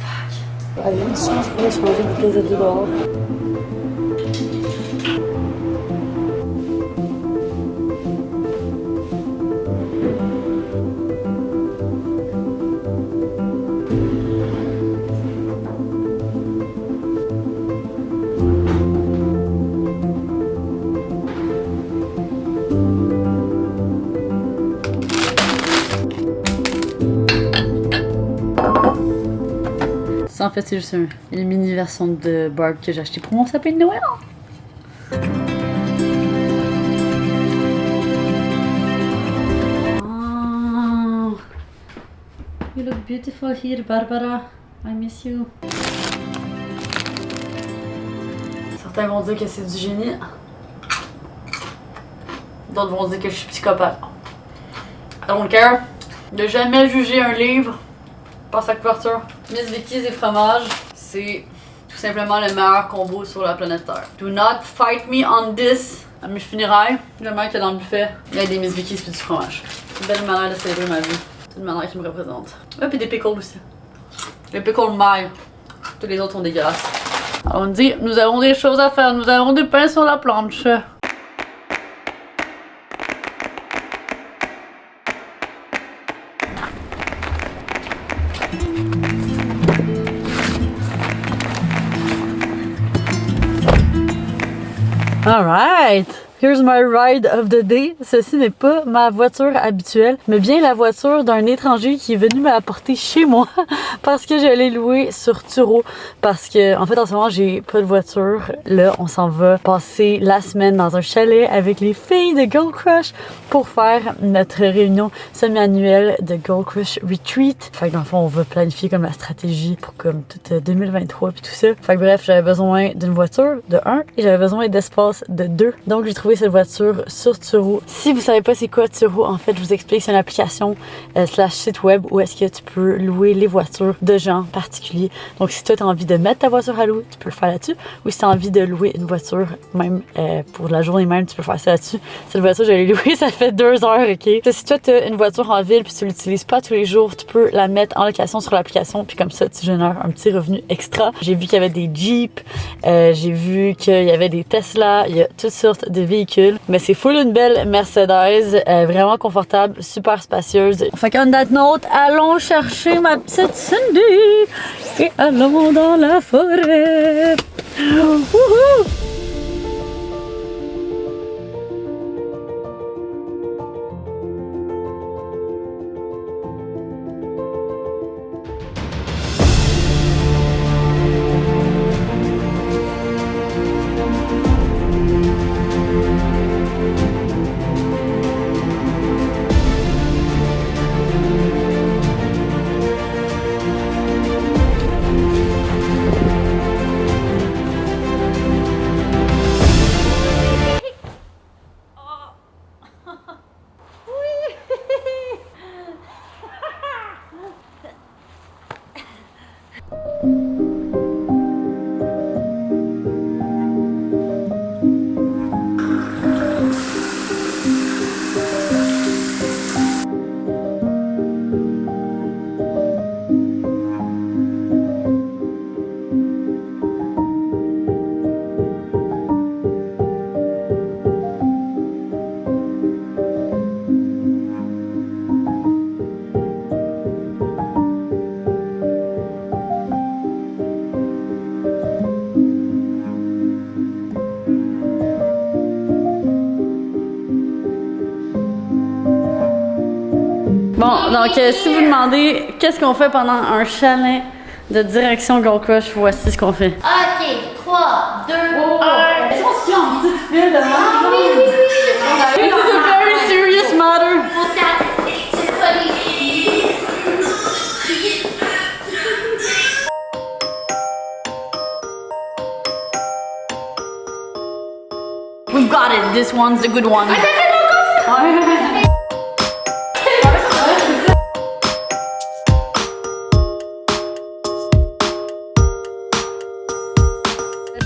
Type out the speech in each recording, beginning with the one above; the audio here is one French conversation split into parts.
Fuck. Allez, une chance pour changer des pièces de 2 $. Ça, en fait, c'est juste une mini version de Barb que j'ai acheté pour mon sapin de Noël. Oh, you look beautiful here, Barbara. I miss you. Certains vont dire que c'est du génie. D'autres vont dire que je suis psychopathe. I don't care. Ne jamais juger un livre par sa couverture. Miss Vicky's et fromage, c'est tout simplement le meilleur combo sur la planète Terre. Do not fight me on this. À mes funérailles, le mec qui est dans le buffet, il y a des Miss Vicky's puis du fromage. C'est une belle manière de célébrer ma vie. C'est une manière qui me représente. Et puis des pickles aussi. Les pickles mailles. Tous les autres sont dégueulasses. Alors on dit, nous avons des choses à faire, nous avons du pain sur la planche. Alright! Here's my ride of the day. Ceci n'est pas ma voiture habituelle, mais bien la voiture d'un étranger qui est venu me l'apporter chez moi parce que je l'ai louée sur Turo. Parce que, en fait, en ce moment, j'ai pas de voiture. Là, on s'en va passer la semaine dans un chalet avec les filles de Gold Crush pour faire notre réunion semi-annuelle de Gold Crush Retreat. Fait que dans le fond, on va planifier comme la stratégie pour comme tout 2023 puis tout ça. Fait que bref, j'avais besoin d'une voiture de 1 et j'avais besoin d'espace de 2. Donc, j'ai trouvé cette voiture sur Turo. Si vous savez pas c'est quoi Turo, en fait, je vous explique, c'est une application / site web où est-ce que tu peux louer les voitures de gens particuliers. Donc, si toi, tu as envie de mettre ta voiture à louer, tu peux le faire là-dessus. Ou si tu as envie de louer une voiture, même pour la journée même, tu peux faire ça là-dessus. Cette voiture, je l'ai louée, ça fait 2 heures, OK? Si toi, tu as une voiture en ville puis tu l'utilises pas tous les jours, tu peux la mettre en location sur l'application puis comme ça, tu génères un petit revenu extra. J'ai vu qu'il y avait des Jeep, j'ai vu qu'il y avait des Tesla, il y a toutes sortes de véhicules. Mais c'est full une belle Mercedes, vraiment confortable, super spacieuse. Fait qu'en that note, allons chercher ma petite Cindy et allons dans la forêt. Wouhou! Bon, donc si vous demandez qu'est-ce qu'on fait pendant un chalet de direction Gold Crush, voici ce qu'on fait. Ok, 3, 2, 1. Est-ce qu'on se tient en petite file de Ah oui, oui, oui. This is a very serious matter. We've got it. This one's the good one.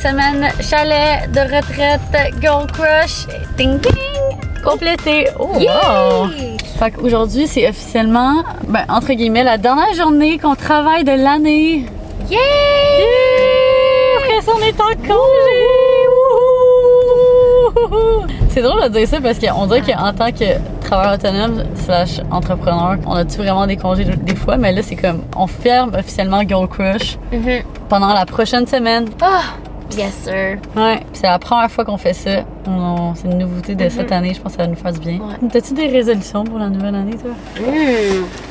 Semaine chalet de retraite Gold Crush. Ding ding. Complété. Oh wow. Fait qu'aujourd'hui, c'est officiellement, ben, entre guillemets, la dernière journée qu'on travaille de l'année. Yeah! Après ça, on est en congé! Wouhou! C'est drôle de dire ça parce qu'on dirait qu'en tant que travailleur autonome / entrepreneur, on a-tu vraiment des congés des fois, mais là, c'est comme, on ferme officiellement Girl Crush pendant la prochaine semaine. Ah! Yes, sir. Ouais, puis c'est la première fois qu'on fait ça. C'est une nouveauté de cette année, je pense que ça va nous faire du bien. Ouais. T'as-tu des résolutions pour la nouvelle année, toi?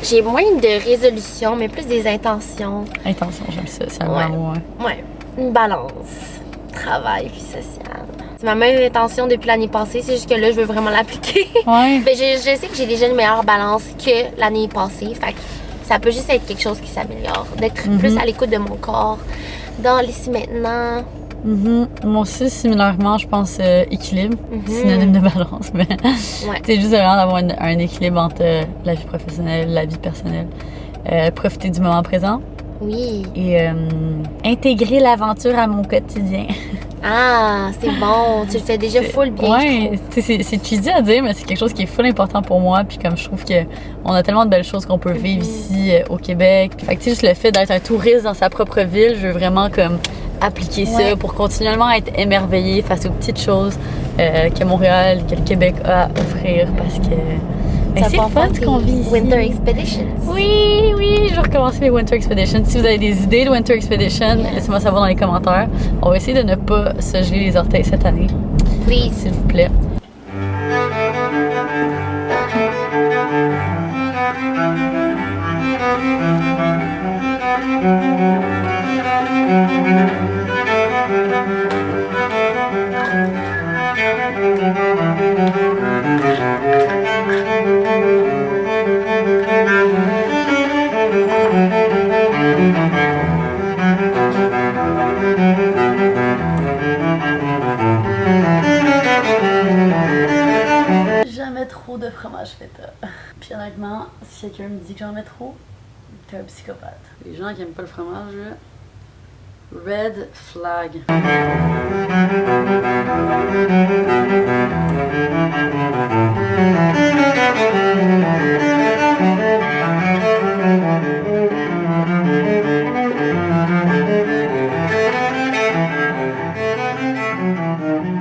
J'ai moins de résolutions, mais plus des intentions. Intention, j'aime ça, c'est un Ouais. bon mot. Ouais, une balance. Travail puis social. C'est ma même intention depuis l'année passée, c'est juste que là, je veux vraiment l'appliquer. Ouais. Mais je sais que j'ai déjà une meilleure balance que l'année passée. Fait que ça peut juste être quelque chose qui s'améliore. D'être plus à l'écoute de mon corps, dans l'ici maintenant. Moi aussi, similairement, je pense équilibre, synonyme de balance, mais Ouais. c'est juste vraiment d'avoir un équilibre entre la vie professionnelle, la vie personnelle, profiter du moment présent Oui. et intégrer l'aventure à mon quotidien. Ah, c'est bon. Tu le fais déjà full bien. Ouais, c'est cheesy à dire, mais c'est quelque chose qui est full important pour moi. Puis comme je trouve qu'on a tellement de belles choses qu'on peut vivre ici au Québec. Fait que tu sais, juste le fait d'être un touriste dans sa propre ville, je veux vraiment comme appliquer ça pour continuellement être émerveillée face aux petites choses que Montréal, que le Québec a à offrir parce que c'est le fun ce qu'on vit ici. Winter Expeditions. Oui, je vais recommencer mes Winter Expeditions. Si vous avez des idées de Winter Expedition, laissez-moi savoir dans les commentaires. On va essayer de ne pas se geler les orteils cette année. Please. S'il vous plaît. Jamais trop de fromage feta. Puis honnêtement, si quelqu'un me dit que j'en mets trop, t'es un psychopathe. Les gens qui aiment pas le fromage, là, red flag.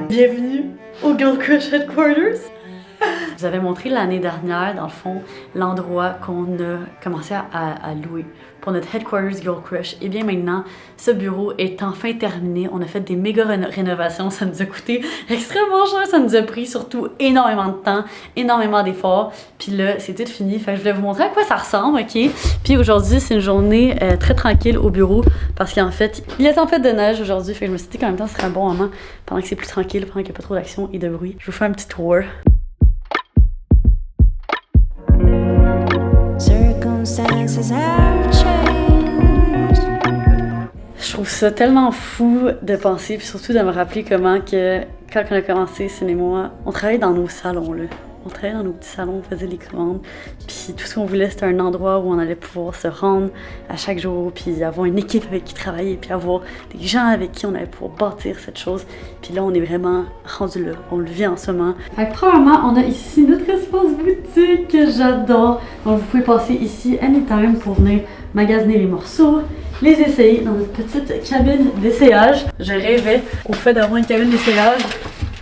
Bienvenue au Girl Crush Headquarters. Je vous avais montré l'année dernière, dans le fond, l'endroit qu'on a commencé à louer pour notre Headquarters Girl Crush. Et bien maintenant, ce bureau est enfin terminé. On a fait des méga rénovations. Ça nous a coûté extrêmement cher. Ça nous a pris surtout énormément de temps, énormément d'efforts. Puis là, c'est tout fini. Fait que je voulais vous montrer à quoi ça ressemble, OK? Puis aujourd'hui, c'est une journée très tranquille au bureau parce qu'en fait, il est en fait de neige aujourd'hui. Fait que je me suis dit qu'en même temps, ce serait un bon moment pendant que c'est plus tranquille, pendant qu'il n'y a pas trop d'action et de bruit. Je vous fais un petit tour. Circumstances have changed. Je trouve ça tellement fou de penser, puis surtout de me rappeler comment que quand on a commencé Cinéma, on travaillait dans nos salons là. On travaillait dans nos petits salons, on faisait les commandes, puis tout ce qu'on voulait c'était un endroit où on allait pouvoir se rendre à chaque jour, puis avoir une équipe avec qui travailler, puis avoir des gens avec qui on allait pouvoir bâtir cette chose. Puis là on est vraiment rendu là, on le vit en ce moment. Fait que, premièrement, on a ici notre espace boutique que j'adore. Donc vous pouvez passer ici anytime pour venir magasiner les morceaux, les essayer dans notre petite cabine d'essayage. Je rêvais au fait d'avoir une cabine d'essayage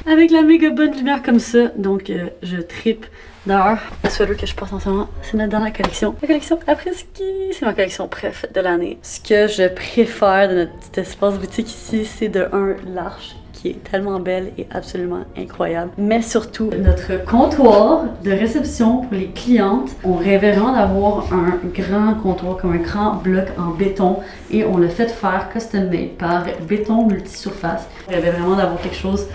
avec la méga bonne lumière comme ça, donc je trippe d'heure. Le sweater que je porte en ce moment, c'est notre dernière collection. La collection après-ski, c'est ma collection préf de l'année. Ce que je préfère de notre petit espace boutique ici, c'est de l'arche qui est tellement belle et absolument incroyable. Mais surtout, notre comptoir de réception pour les clientes. On rêvait vraiment d'avoir un grand comptoir, comme un grand bloc en béton, et on l'a fait faire custom made par Béton Multisurface. On rêvait vraiment d'avoir quelque chose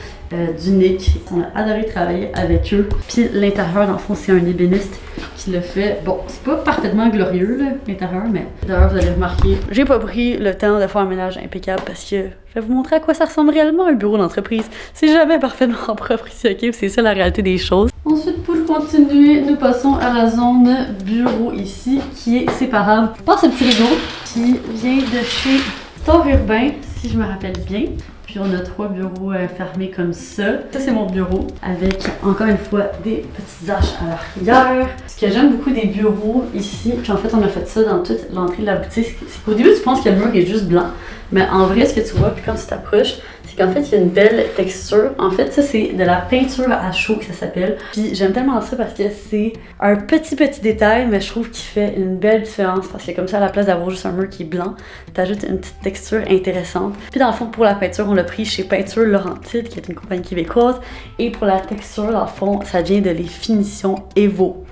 d'unique. On a adoré travailler avec eux. Puis l'intérieur, dans le fond, c'est un ébéniste qui le fait. Bon, c'est pas parfaitement glorieux, là, l'intérieur, mais d'ailleurs, vous allez remarquer, j'ai pas pris le temps de faire un ménage impeccable parce que je vais vous montrer à quoi ça ressemble réellement un bureau d'entreprise. C'est jamais parfaitement propre ici, ok? C'est ça la réalité des choses. Ensuite, pour continuer, nous passons à la zone bureau ici, qui est séparable par ce petit rideau qui vient de chez Store Urbain, si je me rappelle bien. Puis on a 3 bureaux fermés comme ça. Ça c'est mon bureau avec encore une fois des petites haches à l'arrière. Ce que j'aime beaucoup des bureaux ici, puis en fait on a fait ça dans toute l'entrée de la boutique, c'est qu'au début tu penses que le mur est juste blanc, mais en vrai ce que tu vois, puis quand tu t'approches, c'est qu'en fait il y a une belle texture. En fait ça c'est de la peinture à chaud que ça s'appelle. Puis j'aime tellement ça parce que c'est un petit détail, mais je trouve qu'il fait une belle différence parce que comme ça à la place d'avoir juste un mur qui est blanc, t'ajoutes une petite texture intéressante. Puis dans le fond pour la peinture on l'a pris chez Peinture Laurentide qui est une compagnie québécoise, et pour la texture dans le fond ça vient de les finitions Evo.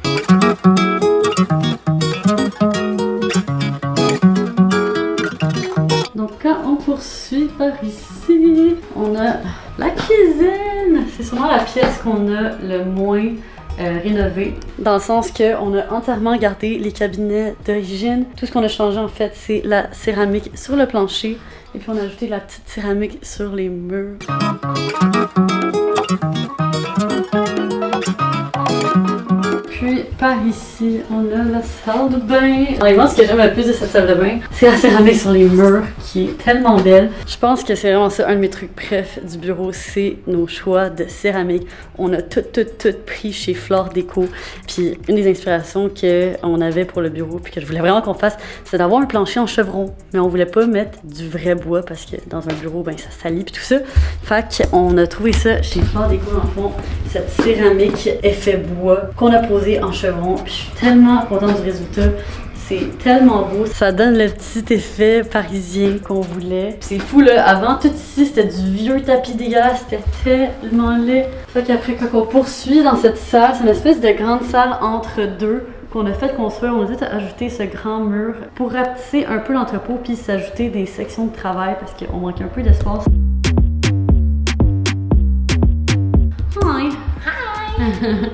Donc quand on poursuit par ici, on a la cuisine. C'est sûrement la pièce qu'on a le moins rénovée, dans le sens qu'on a entièrement gardé les cabinets d'origine. Tout ce qu'on a changé en fait c'est la céramique sur le plancher, et puis on a ajouté la petite céramique sur les murs. Puis par ici, on a la salle de bain. Honnêtement, ce que j'aime le plus de cette salle de bain, c'est la céramique sur les murs qui est tellement belle. Je pense que c'est vraiment ça, un de mes trucs préf du bureau, c'est nos choix de céramique. On a tout pris chez Flore Déco. Puis une des inspirations qu'on avait pour le bureau, puis que je voulais vraiment qu'on fasse, c'est d'avoir un plancher en chevron. Mais on voulait pas mettre du vrai bois parce que dans un bureau, ben ça salit puis tout ça. Fait qu'on a trouvé ça chez Flore Déco, dans le fond, cette céramique effet bois qu'on a posé en chevron. Puis je suis tellement contente du résultat. C'est tellement beau. Ça donne le petit effet parisien qu'on voulait. Puis c'est fou là, avant tout ici c'était du vieux tapis dégueulasse, c'était tellement laid. Fait qu'après quand on poursuit dans cette salle, c'est une espèce de grande salle entre deux qu'on a fait construire. On a dit ajouter ce grand mur pour rapetisser un peu l'entrepôt puis s'ajouter des sections de travail parce qu'on manque un peu d'espace.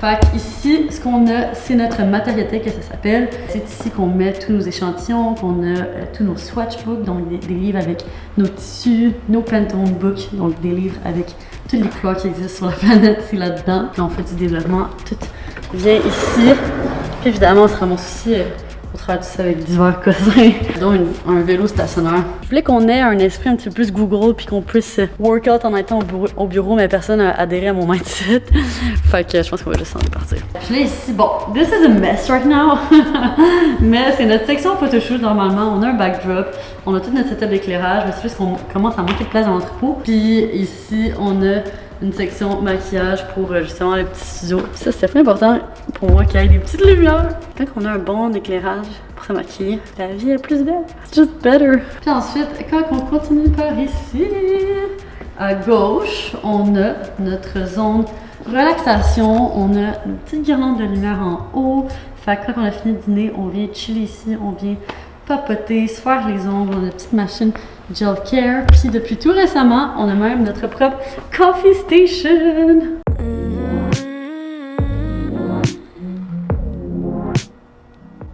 Fait ici, ce qu'on a, c'est notre matériothèque que ça s'appelle. C'est ici qu'on met tous nos échantillons, qu'on a tous nos swatchbooks, donc des livres avec nos tissus, nos Pantone books, donc des livres avec tous les couleurs qui existent sur la planète, c'est là-dedans. Puis on fait du développement, tout vient ici. Puis évidemment, on se ramasse aussi au travers de tout ça avec divers cossins, dont un vélo stationnaire. Je voulais qu'on ait un esprit un petit peu plus Google puis qu'on puisse workout en étant au bureau, mais personne n'a adhéré à mon mindset. Fait que je pense qu'on va juste s'en partir. Puis là ici, bon, this is a mess right now, mais c'est notre section photoshoot normalement. On a un backdrop, on a tout notre setup d'éclairage, mais c'est juste qu'on commence à manquer de place dans l'entrepôt. Puis ici, on a une section maquillage pour justement les petits studios. Ça, c'était très important pour moi qu'il y ait des petites lumières. Quand on a un bon éclairage pour se maquiller, la vie est plus belle. It's just better. Puis ensuite, quand on continue par ici, à gauche, on a notre zone relaxation. On a une petite guirlande de lumière en haut. Fait que quand on a fini de dîner, on vient chiller ici, on vient papoter, se faire les ongles. On a une petite machine Gel Care. Puis depuis tout récemment, on a même notre propre coffee station.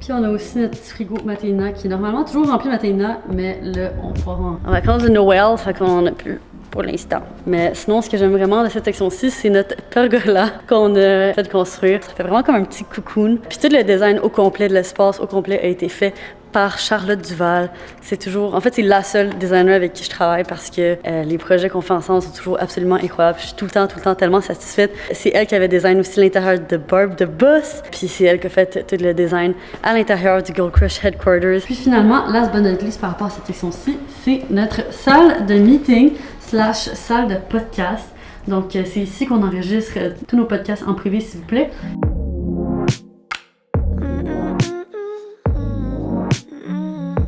Puis on a aussi notre petit frigo Matéina qui est normalement toujours rempli Matéina, mais là on part en vacances de Noël, fait qu'on a plus pour l'instant. Mais sinon, ce que j'aime vraiment de cette section-ci, c'est notre pergola qu'on a fait construire. Ça fait vraiment comme un petit cocoon. Puis tout le design au complet de l'espace au complet a été fait par Charlotte Duval. C'est toujours... En fait, c'est la seule designer avec qui je travaille parce que les projets qu'on fait ensemble sont toujours absolument incroyables. Je suis tout le temps tellement satisfaite. C'est elle qui avait design aussi l'intérieur de Barb the Boss. Puis c'est elle qui a fait tout le design à l'intérieur du Gold Crush Headquarters. Puis finalement, last but not least par rapport à cette section-ci, c'est notre salle de meeting / salle de podcast. Donc, c'est ici qu'on enregistre tous nos podcasts en privé, s'il vous plaît.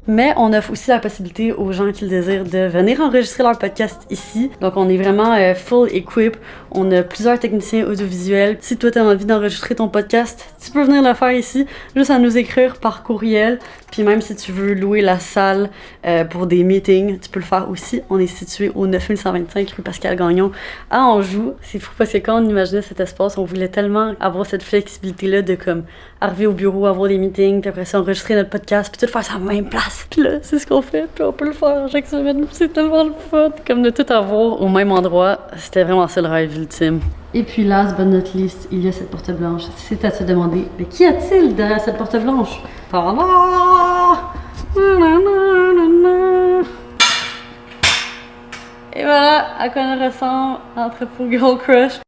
Mais on offre aussi la possibilité aux gens qui le désirent de venir enregistrer leur podcast ici. Donc on est vraiment full equip. On a plusieurs techniciens audiovisuels. Si toi t'as envie d'enregistrer ton podcast, tu peux venir le faire ici, juste à nous écrire par courriel. Puis même si tu veux louer la salle pour des meetings, tu peux le faire aussi. On est situé au 9125 rue Pascal-Gagnon à Anjou. C'est fou parce que quand on imaginait cet espace, on voulait tellement avoir cette flexibilité-là de comme arriver au bureau, avoir des meetings, puis après ça enregistrer notre podcast, puis tout faire ça à la même place. Puis là, c'est ce qu'on fait, puis on peut le faire chaque semaine. C'est tellement le fun, comme de tout avoir au même endroit. C'était vraiment ça le rêve ultime. Et puis last but not least, il y a cette porte blanche. C'est à se demander, mais qu'y a-t-il derrière cette porte blanche? Et voilà, Voilà à quoi elle ressemble, entrepôt Girl Crush.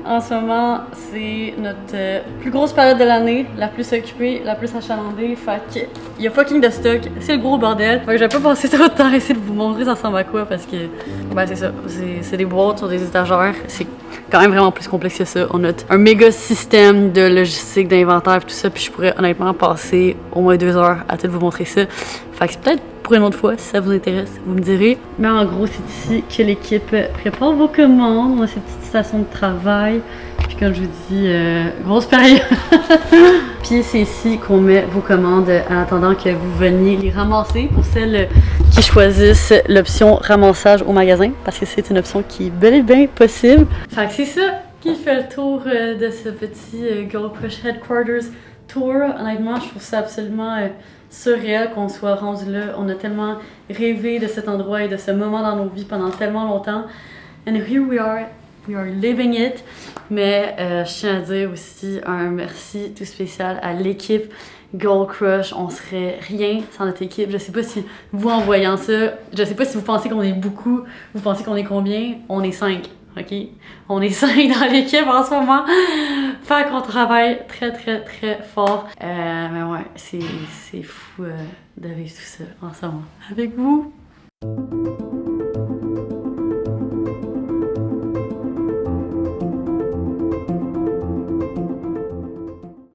En ce moment, c'est notre plus grosse période de l'année, la plus occupée, la plus achalandée. Fait qu'il y a fucking de stock, c'est le gros bordel. Fait que je vais pas passer trop de temps à essayer de vous montrer ça ressemble à quoi parce que, ben c'est ça, c'est des boîtes sur des étagères. C'est quand même vraiment plus complexe que ça. On a un méga système de logistique, d'inventaire et tout ça. Puis je pourrais honnêtement passer au moins 2 heures à tout vous montrer ça. Fait que c'est peut-être pour une autre fois, si ça vous intéresse, vous me direz. Mais en gros, c'est ici que l'équipe prépare vos commandes. On a ces petites stations de travail. Puis comme je vous dis, grosse période. Puis c'est ici qu'on met vos commandes en attendant que vous veniez les ramasser pour celles qui choisissent l'option ramassage au magasin. Parce que c'est une option qui est bel et bien possible. Fait que c'est ça qui fait le tour de ce petit Girl Crush Headquarters Tour. Honnêtement, je trouve ça absolument surréel qu'on soit rendu là. On a tellement rêvé de cet endroit et de ce moment dans nos vies pendant tellement longtemps. And here we are living it. Mais je tiens à dire aussi un merci tout spécial à l'équipe Girl Crush. On serait rien sans notre équipe. Je sais pas si vous, en voyant ça, je sais pas si vous pensez qu'on est beaucoup. Vous pensez qu'on est combien? On est 5. OK? On est 5 dans l'équipe en ce moment. Fait qu'on travaille très, très, très fort. Mais ouais, c'est fou de vivre tout ça ensemble avec vous.